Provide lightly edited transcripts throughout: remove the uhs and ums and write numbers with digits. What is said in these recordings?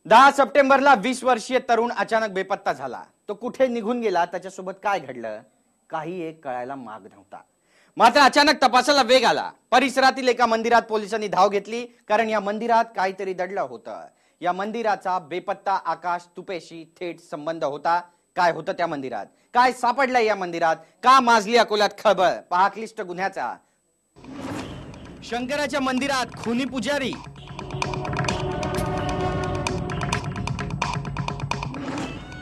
10 सप्टेंबरला 20 वर्षीय तरुण अचानक बेपत्ता झाला। तो कुठे निघून गेला, त्याच्यासोबत काय घडलं, काही एक कळायला माग नव्हता। मात्र अचानक तपासाला वेग आला। परिसरातील एका मंदिरात पोलिसांनी धाव घेतली, कारण या मंदिरात काहीतरी दडलं होतं। या मंदिराचा बेपत्ता आकाश तुपेशी थेट संबंध होता। काय होतं त्या मंदिरात, काय सापडलंय या मंदिरात, का माजली अकोल्यात खळबळ, पहा क्लिष्ट गुन्ह्याचा। शंकराच्या मंदिरात खुनी पुजारी,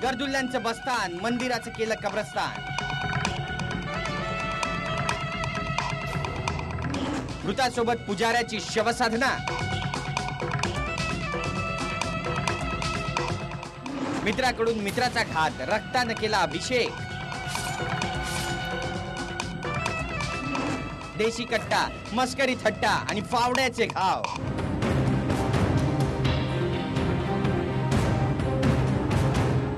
गर्दुल्ल्यांचं बस्तान, मंदिराचं केलं कब्रस्तान। मृतासोबत पुजाऱ्याची शवसाधना, मित्राकडून मित्राचा घात, रक्तानं केला अभिषेक। देशी कट्टा, मस्करी थट्टा आणि फावड्याचे घाव।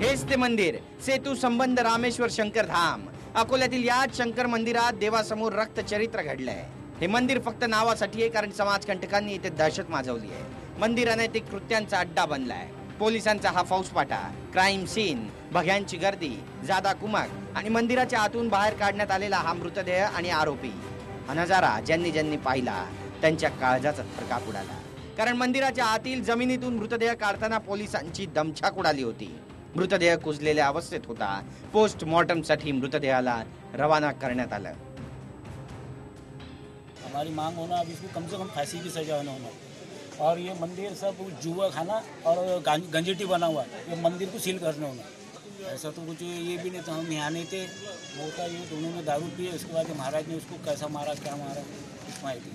हेच ते मंदिर, सेतू संबंध रामेश्वर शंकर धाम। अकोल्यातील याच शंकर मंदिरात देवासमोर रक्तचरित्र घडलंय। हे मंदिर फक्त नावासाठी आहे, कारण समाजकंटकांनी इथे दहशत माजवली आहे। मंदिर अनैतिक कृत्यांचा अड्डा बनलाय। पोलिसांचा हा फौजफाटा, क्राईम सीन, बघ्यांची गर्दी, जादा कुमक आणि मंदिराच्या आतून बाहेर काढण्यात आलेला हा मृतदेह आणि आरोपी। हा नजारा ज्यांनी ज्यांनी पाहिला त्यांच्या काळजाचा थरकाप उडाला, कारण मंदिराच्या आतील जमिनीतून मृतदेह काढताना पोलिसांची दमछाक उडाली होती। मृतदेह कुजलेल्या अवस्थेत होता। पोस्टमॉर्टम साठी मृतदेहाला रवाना करण्यात आलं। हमारी मांग होना अब इसको कम से कम फांसी की सजा होना। और ये मंदिर सब जुआ खाना और गंजेटी बना हुआ है, ये मंदिर को सील करने होना। ऐसा तो कुछ ये भी नहीं था, हम यहाँ नहीं थे। होता ये दोनों ने दारू पिए, उसके बाद महाराज ने उसको कैसा मारा, क्या मारा, इस माहिती।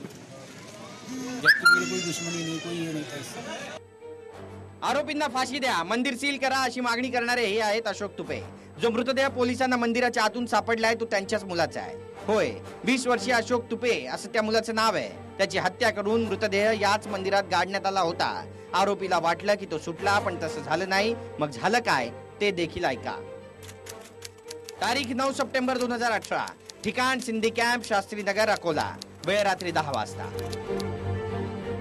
जबकि मेरी कोई दुश्मनी नहीं, कोई ये नहीं था इससे। आरोपींना फाशी द्या, मंदिर सील करा, अशी मागणी करणारे हे आहेत अशोक तुपे। जो मृतदेह पोलिसांना मंदिराच्या आतून सापडलाय तो त्यांच्याच मुलाचा आहे। होय, 20 वर्षीय अशोक तुपे असं त्या मुलाचं नाव आहे। त्याची हत्या करून मृतदेह याच मंदिरात गाडण्यात आला होता। आरोपीला वाटलं की तो सुटला, पण तसं झालं नाही। मग झालं काय ते देखील ऐका। तारीख 9 सप्टेंबर 2018, ठिकाण सिंधी कॅम्प, शास्त्रीनगर, अकोला। वेळ रात्री 10 वाजता।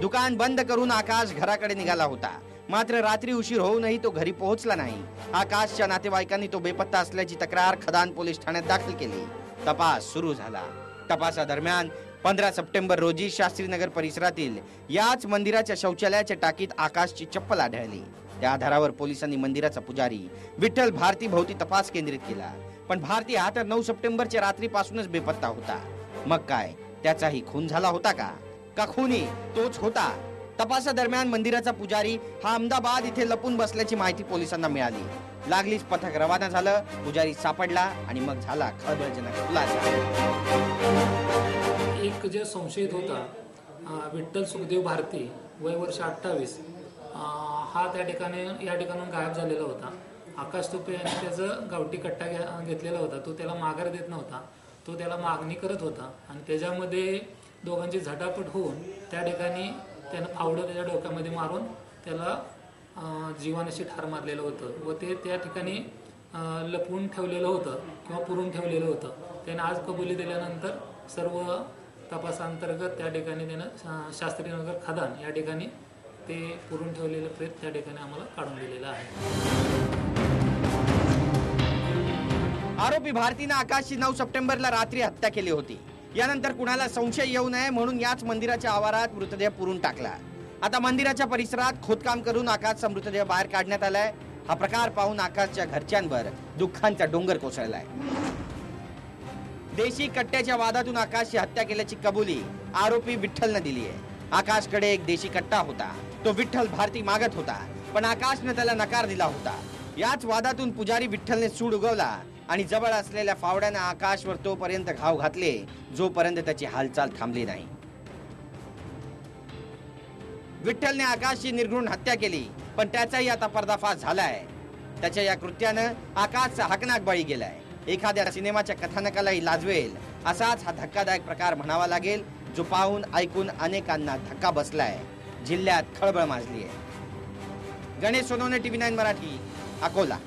दुकान बंद करून आकाश घराकडे निघाला होता। मात्र रात्री उशीर होऊनही तो घरी पोहोचला नाही। आकाशच्या नातेवाईकांनी तो बेपत्ता असल्याची तक्रार खदान पोलीस ठाण्यात दाखल केली। तपास सुरू झाला। तपासादरम्यान 15 सप्टेंबर रोजी शास्त्रीनगर परिसरातील याच मंदिराच्या शौचालयाच्या टाकीत आकाशची चप्पल आढळली। त्या आधारावर पोलिसांनी मंदिराचा पुजारी विठ्ठल भारती भोवती तपास केंद्रित केला। पण भारती हा तर 9 सप्टेंबरच्या रात्रीपासूनच बेपत्ता होता। मग काय त्याचाही खून झाला होता का खुनी तोच होता? तपासादरम्यान मंदिराचा पुजारी हा अहमदाबाद इथे लपून बसल्याची माहिती पोलिसांना मिळाली। लागलीच पथक रवाना झालं। पुजारी सापडला आणि मग झाला खळबळजनक खुलासा। एक जे संशयित होता विठ्ठल सुखदेव भारती, वय वर्ष 28, हा त्या ठिकाणी या ठिकाणून गायब झालेला होता। आकाश तुपे यांनी त्याचं गावठी कट्टा घेतलेला होता। तो त्याला माघार देत नव्हता, तो त्याला मागणी करत होता आणि त्याच्यामध्ये दोघांची झटापट होऊन त्या ठिकाणी त्यानं फावडं त्याच्या डोक्यामध्ये मारून त्याला जीवानिशी ठार मारलेलं होतं व ते त्या ठिकाणी लपवून ठेवलेलं होतं किंवा पुरून ठेवलेलं होतं। त्यानं आज कबुली दिल्यानंतर सर्व तपासांतर्गत त्या ठिकाणी त्यानं शास्त्रीनगर खदान या ठिकाणी ते पुरून ठेवलेलं प्रेत त्या ठिकाणी आम्हाला काढून दिलेलं आहे। आरोपी भारतीनं आकाशची 9 सप्टेंबरला रात्री हत्या केली होती। यानंतर कुणाला संशय येऊ नये म्हणून याच मंदिराच्या आवारात मृतदेह पुरून टाकला। आता मंदिराच्या परिसरात खोदकाम करून आकाशचा मृतदेह बाहेर काढण्यात आलाय। हा प्रकार पाहून आकाशच्या घरच्यांवर दुःखांचा डोंगर कोसळलाय। देशी कट्ट्याच्या वादातून आकाशची हत्या केल्याची कबुली आरोपी विठ्ठलनं दिली आहे। आकाशकडे एक देशी कट्टा होता, तो विठ्ठल भारती मागत होता, पण आकाशनं त्याला नकार दिला होता। याच वादातून पुजारी विठ्ठलने सूड उगवला आणि जवळ असलेल्या फावड्याने आकाशवर तोपर्यंत घाव घातले जोपर्यंत त्याची हालचाल थांबली नाही। विठ्ठलने आकाशची निर्घृण हत्या केली, पण त्याचाही आता पर्दाफाश झालाय। त्याच्या या कृत्यानं आकाशचा हकनाक बळी गेलाय। एखाद्या सिनेमाच्या कथानकालाही लाजवेल असाच हा धक्कादायक प्रकार म्हणावा लागेल, जो पाहून ऐकून अनेकांना धक्का बसलाय। जिल्ह्यात खळबळ माजली आहे। गणेश सोनवणे, TV9 मराठी, अकोला।